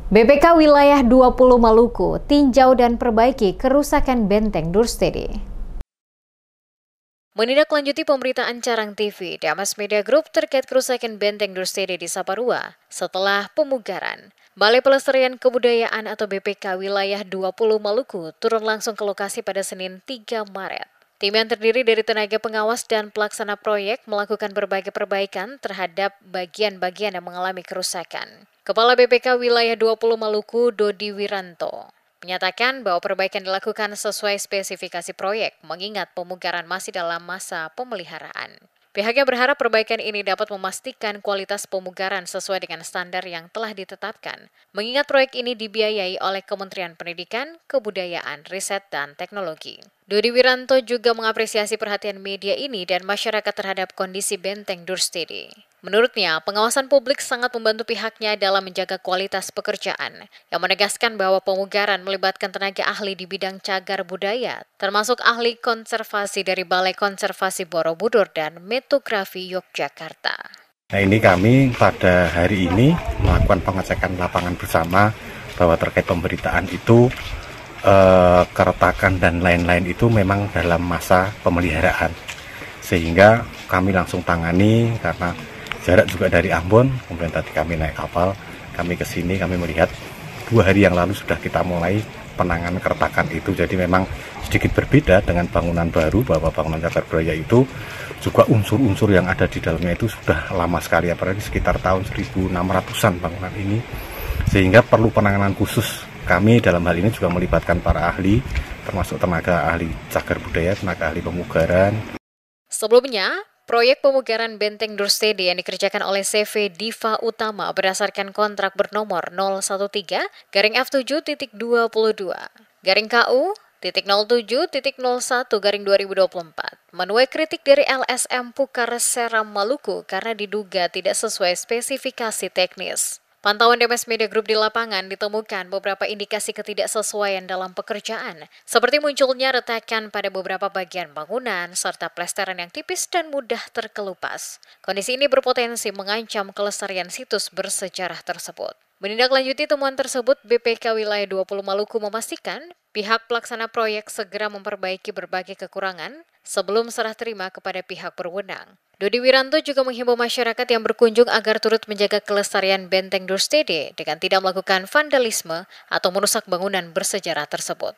BPK Wilayah 20 Maluku tinjau dan perbaiki kerusakan benteng Durstede. Menindaklanjuti pemberitaan Carang TV, Damas Media Group terkait kerusakan benteng Durstede di Saparua setelah pemugaran. Balai Pelestarian Kebudayaan atau BPK Wilayah 20 Maluku turun langsung ke lokasi pada Senin 3 Maret. Tim yang terdiri dari tenaga pengawas dan pelaksana proyek melakukan berbagai perbaikan terhadap bagian-bagian yang mengalami kerusakan. Kepala BPK Wilayah 20 Maluku, Dodi Wiranto, menyatakan bahwa perbaikan dilakukan sesuai spesifikasi proyek, mengingat pemugaran masih dalam masa pemeliharaan. Pihaknya berharap perbaikan ini dapat memastikan kualitas pemugaran sesuai dengan standar yang telah ditetapkan, mengingat proyek ini dibiayai oleh Kementerian Pendidikan, Kebudayaan, Riset, dan Teknologi. Dodi Wiranto juga mengapresiasi perhatian media ini dan masyarakat terhadap kondisi benteng Durstede. Menurutnya, pengawasan publik sangat membantu pihaknya dalam menjaga kualitas pekerjaan, yang menegaskan bahwa pemugaran melibatkan tenaga ahli di bidang cagar budaya, termasuk ahli konservasi dari Balai Konservasi Borobudur dan Metografi Yogyakarta. Nah, ini kami pada hari ini melakukan pengecekan lapangan bersama bahwa terkait pemberitaan itu keretakan dan lain-lain itu memang dalam masa pemeliharaan, sehingga kami langsung tangani karena jarak juga dari Ambon, kemudian tadi kami naik kapal, kami ke sini, kami melihat 2 hari yang lalu sudah kita mulai penanganan keretakan itu. Jadi memang sedikit berbeda dengan bangunan baru, bahwa bangunan cagar budaya itu juga unsur-unsur yang ada di dalamnya itu sudah lama sekali, apalagi sekitar tahun 1600-an bangunan ini, sehingga perlu penanganan khusus. Kami dalam hal ini juga melibatkan para ahli, termasuk tenaga ahli cagar budaya, tenaga ahli pemugaran. Sebelumnya, proyek pemugaran benteng Durstede yang dikerjakan oleh CV Diva Utama berdasarkan kontrak bernomor 013-F7.22 KU.07.01/2024 menuai kritik dari LSM Pukar Seram Maluku karena diduga tidak sesuai spesifikasi teknis. Pantauan Damas Media Group di lapangan ditemukan beberapa indikasi ketidaksesuaian dalam pekerjaan, seperti munculnya retakan pada beberapa bagian bangunan, serta plesteran yang tipis dan mudah terkelupas. Kondisi ini berpotensi mengancam kelestarian situs bersejarah tersebut. Menindaklanjuti temuan tersebut, BPK Wilayah 20 Maluku memastikan pihak pelaksana proyek segera memperbaiki berbagai kekurangan sebelum serah terima kepada pihak berwenang. Dodi Wiranto juga menghimbau masyarakat yang berkunjung agar turut menjaga kelestarian benteng Durstede dengan tidak melakukan vandalisme atau merusak bangunan bersejarah tersebut.